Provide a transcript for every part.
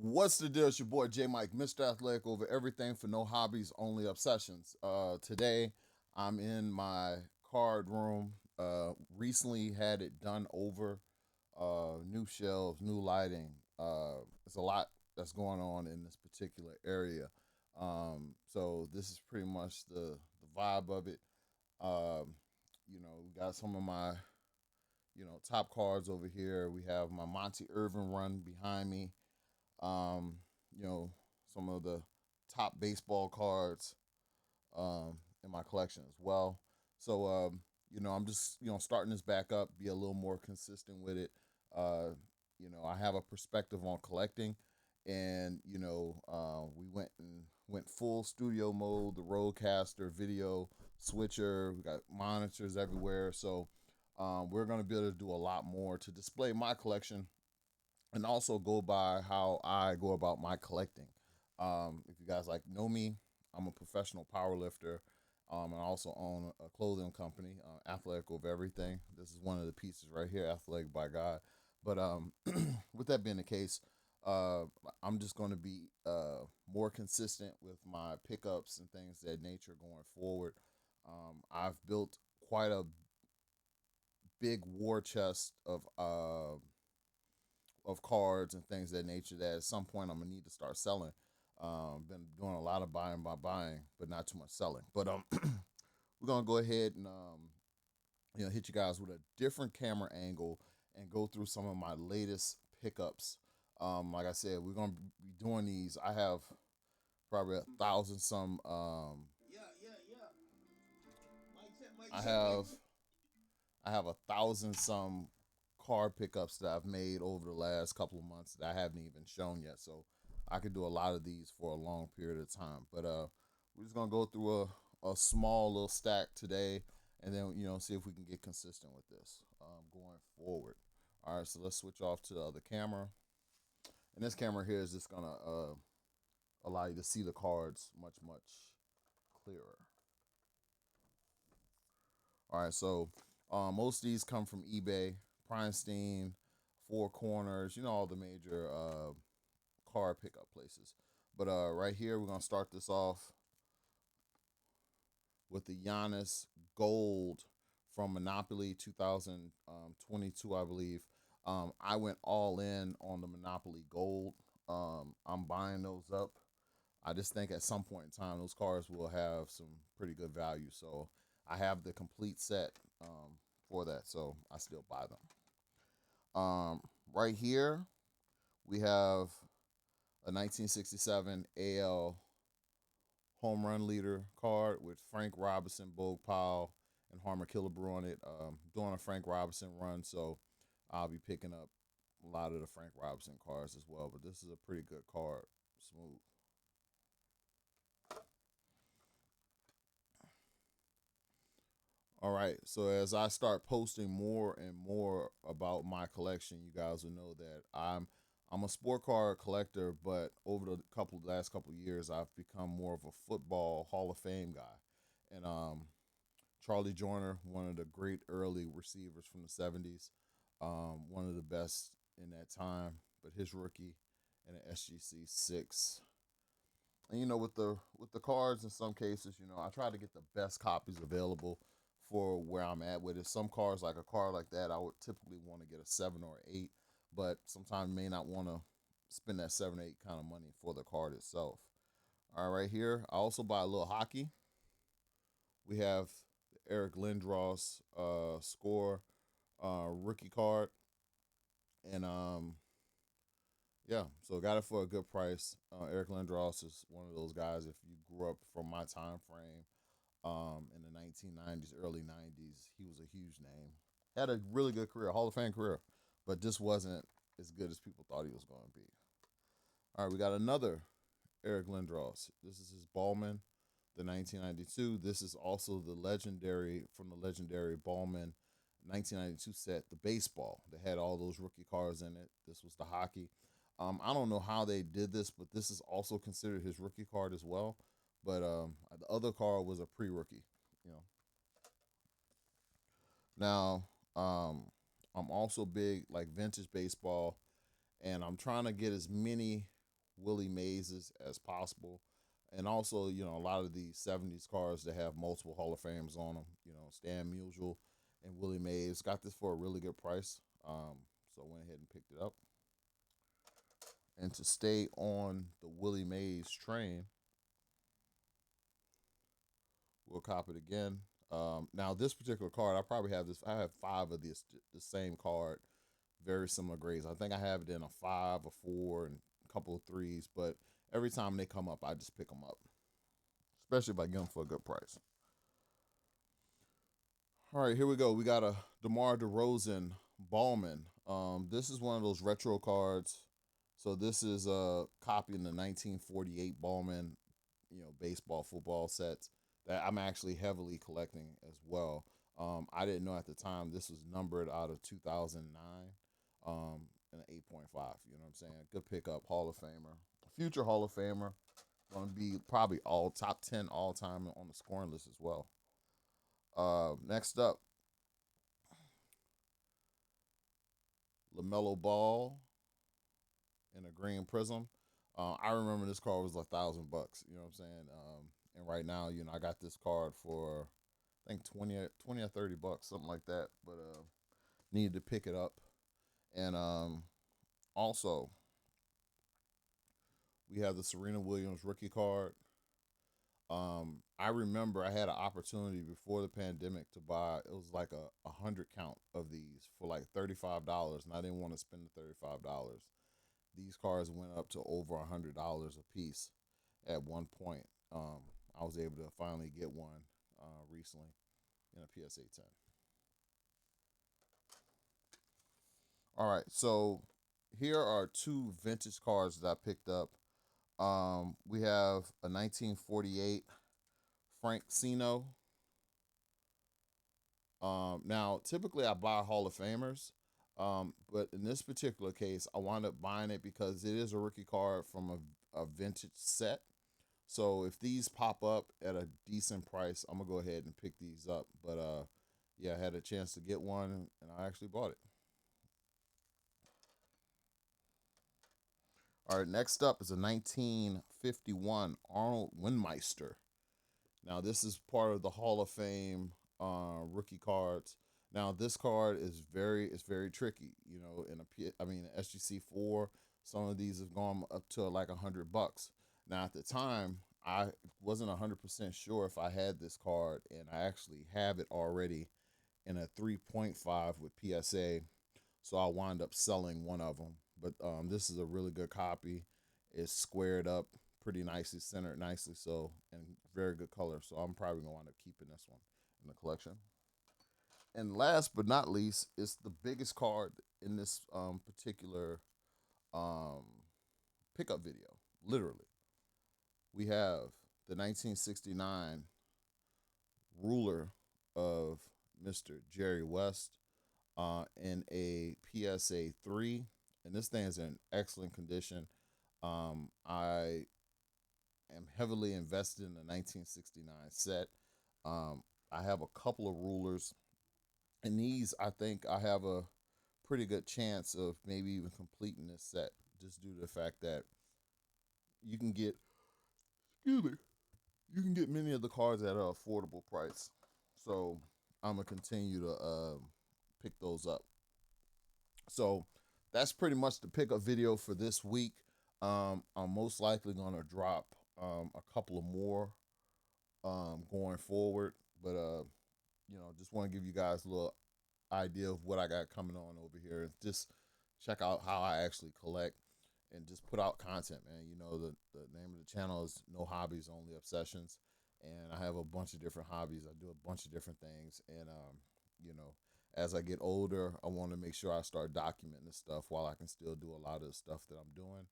What's the deal? It's your boy J Mike, Mr. Athletic over everything for no hobbies, only obsessions. Today I'm in my card room. Recently had it done over. New shelves, new lighting. There's a lot that's going on in this particular area. So this is pretty much the vibe of it. Um, we got some of my top cards over here. We have my Monty Irvin run behind me. um, some of the top baseball cards in my collection as well. So, I'm just, starting this back up, be a little more consistent with it. Uh, I have a perspective on collecting, and, we went full studio mode, the Rodecaster video switcher, we got monitors everywhere. So, we're going to be able to do a lot more to display my collection and also go by how I go about my collecting. If you guys know me, I'm a professional power lifter. And I also own a clothing company, Athletic of Everything. This is one of the pieces right here, Athletic by God. But with that being the case, uh, I'm just going to be more consistent with my pickups and things of that nature going forward. I've built quite a big war chest of cards and things of that nature that at some point I'm gonna need to start selling. Been doing a lot of buying by buying, but not too much selling. But we're gonna go ahead and hit you guys with a different camera angle and go through some of my latest pickups. Like I said, we're gonna be doing these. I have probably 1,000 some. Yeah. Mic check, mic I check, mic have check. I have 1,000 some card pickups that I've made over the last couple of months that I haven't even shown yet. So I could do a lot of these for a long period of time. But we're just gonna go through a small little stack today, and then see if we can get consistent with this going forward. All right, so let's switch off to the other camera, and this camera here is just gonna allow you to see the cards much clearer. All right, so most of these come from eBay, PrimeStein, Four Corners, all the major car pickup places. But right here, we're gonna start this off with the Giannis Gold from Monopoly 2022, I believe. I went all in on the Monopoly Gold. I'm buying those up. I just think at some point in time, those cars will have some pretty good value. So I have the complete set for that. So I still buy them. Right here, we have a 1967 AL home run leader card with Frank Robinson, Bogue Powell, and Harmer Killebrew on it. Doing a Frank Robinson run, so I'll be picking up a lot of the Frank Robinson cards as well. But this is a pretty good card, smooth. All right. So as I start posting more and more about my collection, you guys will know that I'm a sport card collector, but over the last couple of years, I've become more of a football Hall of Fame guy. And Charlie Joyner, one of the great early receivers from the '70s, one of the best in that time. But his rookie in the SGC 6. And with the cards in some cases, I try to get the best copies available for where I'm at with it. Some cards, like a card like that, I would typically want to get a 7 or 8, but sometimes may not want to spend that 7 or 8 kind of money for the card itself. All right, right here, I also buy a little hockey. We have the Eric Lindros score rookie card, and yeah, so got it for a good price. Eric Lindros is one of those guys. If you grew up from my time frame, in the 1990s, early 90s, he was a huge name. Had a really good career, Hall of Fame career, but just wasn't as good as people thought he was going to be. All right, we got another Eric Lindros. This is his Ballman, the 1992. This is also the legendary Ballman 1992 set, the baseball that had all those rookie cards in it. This was the hockey. I don't know how they did this, but this is also considered his rookie card as well. But the other card was a pre-rookie. You know. Now, I'm also big like vintage baseball, and I'm trying to get as many Willie Mays as possible. And also, a lot of these 70s cars that have multiple Hall of Fames on them, Stan Musial and Willie Mays. Got this for a really good price. So I went ahead and picked it up. And to stay on the Willie Mays train, we'll cop it again. Now this particular card, I probably have this. I have five of the same card, very similar grades. I think I have it in a 5, a 4, and a couple of 3s. But every time they come up, I just pick them up, especially if I get them for a good price. All right, here we go. We got a DeMar DeRozan Ballman. This is one of those retro cards. So this is a copy in the 1948 Ballman, baseball, football sets that I'm actually heavily collecting as well. I didn't know at the time this was numbered out of 2009, and an 8.5. You know what I'm saying? Good pickup, Hall of Famer, future Hall of Famer. Going to be probably all top 10 all time on the scoring list as well. Next up, LaMelo Ball in a green prism. I remember this card was $1,000. You know what I'm saying? And right now, I got this card for I think 20 or $30, something like that. But needed to pick it up. And also, we have the Serena Williams rookie card. I remember I had an opportunity before the pandemic to buy. It was like a 100 count of these for like $35, and I didn't want to spend the $35. These cards went up to over $100 a piece at one point. I was able to finally get one recently in a PSA 10. All right, so here are two vintage cards that I picked up. We have a 1948 Frank Sino. Now, typically I buy Hall of Famers, but in this particular case, I wound up buying it because it is a rookie card from a vintage set. So if these pop up at a decent price, I'm gonna go ahead and pick these up. But yeah, I had a chance to get one, and I actually bought it. All right, next up is a 1951 Arnold Windmeister. Now, this is part of the Hall of Fame rookie cards. Now, this card is very tricky. I mean, SGC 4. Some of these have gone up to like $100. Now, at the time, I wasn't 100% sure if I had this card, and I actually have it already in a 3.5 with PSA. So I wind up selling one of them. But this is a really good copy. It's squared up pretty nicely, centered nicely, so, and very good color. So I'm probably gonna wind up keeping this one in the collection. And last but not least, it's the biggest card in this particular um, pickup video. Literally, we have the 1969 ruler of Mr. Jerry West in a PSA 3, and this thing is in excellent condition. I am heavily invested in the 1969 set. I have a couple of rulers, and these I think I have a pretty good chance of maybe even completing this set, just due to the fact that you can get, excuse me, you can get many of the cards at an affordable price. So I'm gonna continue to pick those up. So that's pretty much the pickup video for this week. I'm most likely gonna drop a couple of more going forward, but just want to give you guys a little idea of what I got coming on over here. Just check out how I actually collect and just put out content, man. The name of the channel is No Hobbies, Only Obsessions, and I have a bunch of different hobbies. I do a bunch of different things, and you know, as I get older, I want to make sure I start documenting this stuff while I can still do a lot of the stuff that I'm doing.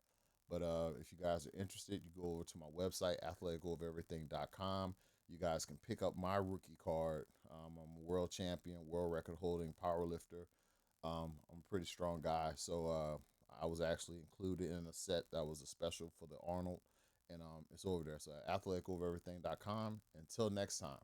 But if you guys are interested, you go over to my website, athleticoverything.com. You guys can pick up my rookie card. I'm a world champion, world record holding power lifter. I'm a pretty strong guy, so I was actually included in a set that was a special for the Arnold, and it's over there. So athleticoverything.com. Until next time.